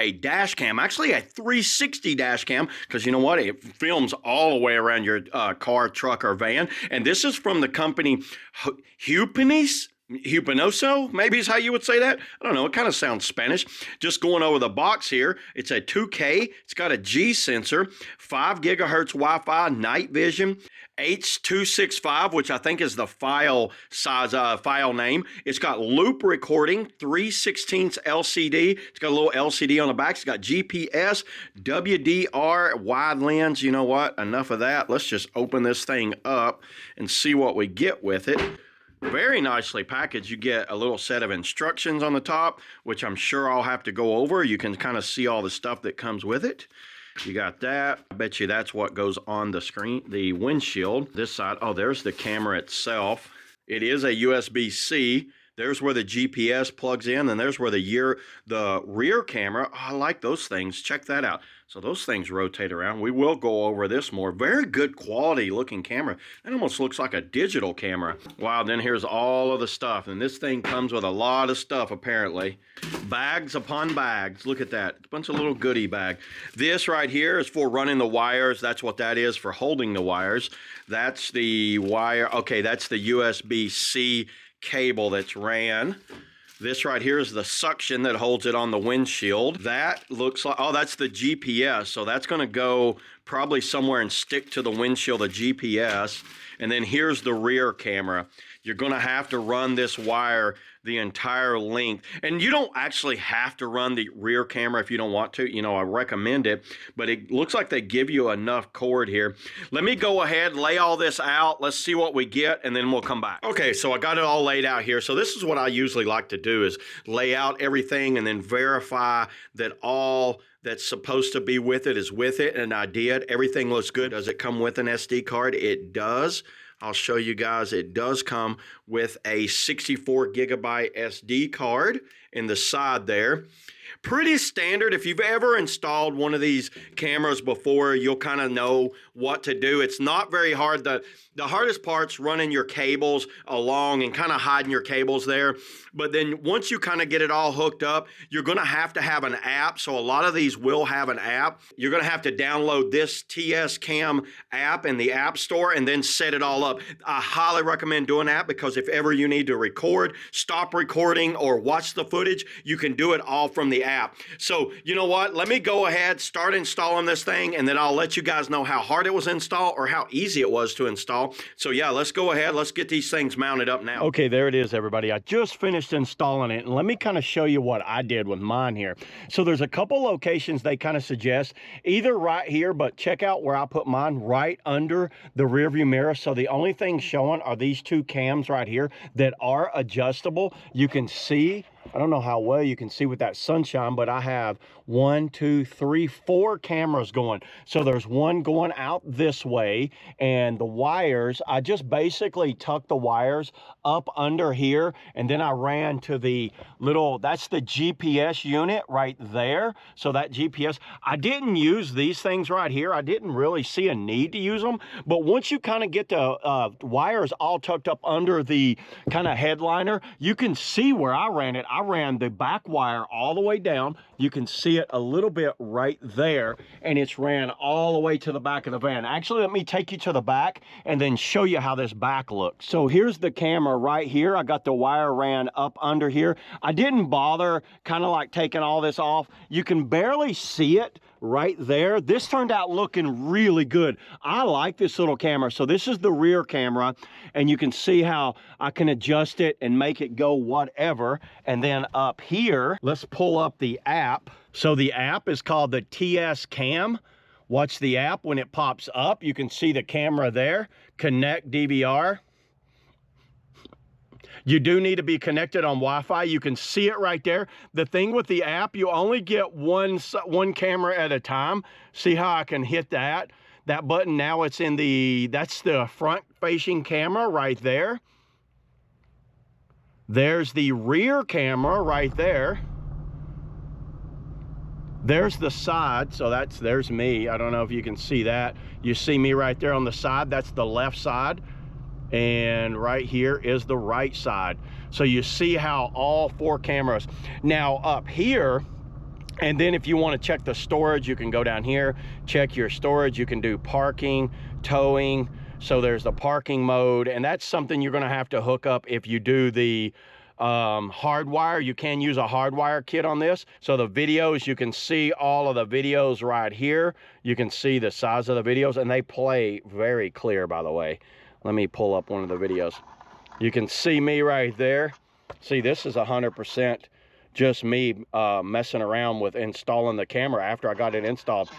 a dash cam, actually a 360 dash cam, because you know what? It films all the way around your car, truck, or van. And this is from the company HUPEJOS, maybe is how you would say that. I don't know. It kind of sounds Spanish. Just going over the box here. It's a 2K. It's got a G sensor, 5 gigahertz Wi-Fi, night vision, H.265, which I think is the file size, file name. It's got loop recording, 3/16 LCD. It's got a little LCD on the back. It's got GPS, WDR, wide lens. You know what? Enough of that. Let's just open this thing up and see what we get with it. Very nicely packaged. You get a little set of instructions on the top, which I'm sure I'll have to go over. You can kind of see all the stuff that comes with it. You got that. I bet you that's what goes on the screen, the windshield. This side, oh, there's the camera itself. It is a USB-C. There's where the GPS plugs in, and there's where the rear camera. Oh, I like those things. Check that out. So those things rotate around. We will go over this more. Very good quality looking camera. It almost looks like a digital camera. Wow, then here's all of the stuff. And this thing comes with a lot of stuff, apparently. Bags upon bags. Look at that. A bunch of little goodie bag. This right here is for running the wires. That's what that is, for holding the wires. That's the wire. Okay, that's the USB-C cable that's ran. This right here is the suction that holds it on the windshield. That looks like, oh, that's the GPS. So that's going to go probably somewhere and stick to the windshield, the GPS. And then here's the rear camera. You're going to have to run this wire the entire length. And you don't actually have to run the rear camera if you don't want to. You know, I recommend it, but it looks like they give you enough cord here. Let me go ahead, lay all this out. Let's see what we get, and then we'll come back. Okay, so I got it all laid out here. So this is what I usually like to do, is lay out everything and then verify that all that's supposed to be with it is with it. And I did. Everything looks good. Does it come with an SD card? It does. I'll show you guys. It does come with a 64 gigabyte SD card in the side there. Pretty standard. If you've ever installed one of these cameras before, you'll kind of know what to do. It's not very hard. The hardest part's running your cables along and kind of hiding your cables there. But then once you kind of get it all hooked up, you're going to have an app. So a lot of these will have an app. You're going to have to download this TS Cam app in the App Store and then set it all up. I highly recommend doing that, because if ever you need to record, stop recording, or watch the footage, you can do it all from the app. So you know what? Let me go ahead, start installing this thing, and then I'll let you guys know how hard it was to install or how easy it was to install. So yeah, let's go ahead. Let's get these things mounted up now. Okay, there it is, everybody. I just finished installing it, and let me kind of show you what I did with mine here. So there's a couple locations they kind of suggest, either right here, but check out where I put mine, right under the rear view mirror. So the only thing showing are these two cams right here that are adjustable. You can see, I don't know how well you can see with that sunshine, but I have 1, 2, 3, 4 cameras going. So there's one going out this way, and the wires, I just basically tucked the wires up under here, and then I ran to the little, that's the GPS unit right there. So that GPS, I didn't use these things right here. I didn't really see a need to use them, but once you kind of get the wires all tucked up under the kind of headliner, you can see where I ran it. I ran the back wire all the way down. You can see it a little bit right there, and it's ran all the way to the back of the van. Actually, let me take you to the back and then show you how this back looks. So here's the camera right here. I got the wire ran up under here. I didn't bother kind of like taking all this off. You can barely see it right there. This turned out looking really good. I like this little camera. So this is the rear camera, and you can see how I can adjust it and make it go whatever. And then up here, let's pull up the app. So the app is called the TS Cam. Watch the app. When it pops up, you can see the camera there. Connect DVR. You do need to be connected on Wi-Fi. You can see it right there. The thing with the app, you only get one camera at a time. See how I can hit that button? Now it's in that's the front facing camera right there. There's the rear camera right there. There's the side, so there's me. I don't know if you can see that. You see me right there on the side. That's the left side. And right here is the right side. So you see how all 4 cameras. Now up here, And then if you want to check the storage, you can go down here, check your storage. You can do parking, towing. So there's the parking mode, and that's something you're going to have to hook up if you do the hardwire. You can use a hardwire kit on this. So the videos, you can see all of the videos right here. You can see the size of the videos, and they play very clear, by the way. Let me pull up one of the videos. You can see me right there. See, this is 100% just me messing around with installing the camera after I got it installed.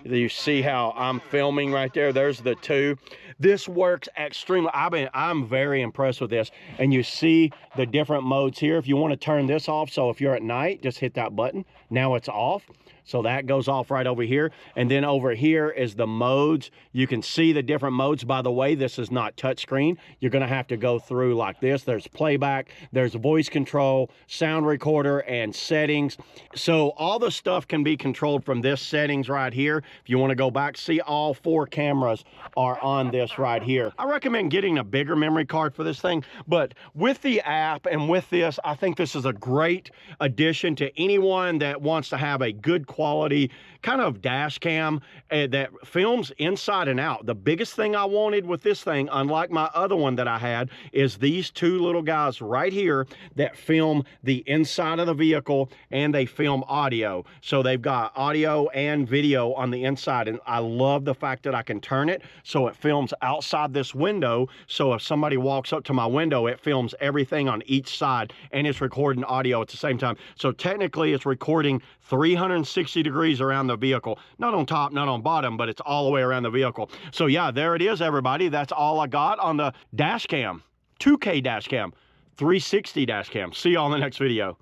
You see how I'm filming right there. There's the two. This works extremely. I'm very impressed with this. And you see the different modes here. If you want to turn this off, so if you're at night, just hit that button. Now it's off. So that goes off right over here. And then over here is the modes. You can see the different modes. By the way, this is not touchscreen. You're going to have to go through like this. There's playback, there's voice control, sound recorder, and settings. So all the stuff can be controlled from this settings right here. If you want to go back, see all 4 cameras are on this right here. I recommend getting a bigger memory card for this thing, but with the app and with this, I think this is a great addition to anyone that wants to have a good quality kind of dash cam that films inside and out. The biggest thing I wanted with this thing, unlike my other one that I had, is these 2 little guys right here that film the inside of the vehicle, and they film audio. So they've got audio and video on the inside, and I love the fact that I can turn it so it films outside this window. So if somebody walks up to my window, it films everything on each side, and it's recording audio at the same time. So technically it's recording 360 degrees around the vehicle. Not on top, not on bottom, but it's all the way around the vehicle. So yeah, there it is, everybody. That's all I got on the dash cam. 2K dash cam, 360 dash cam. See y'all in the next video.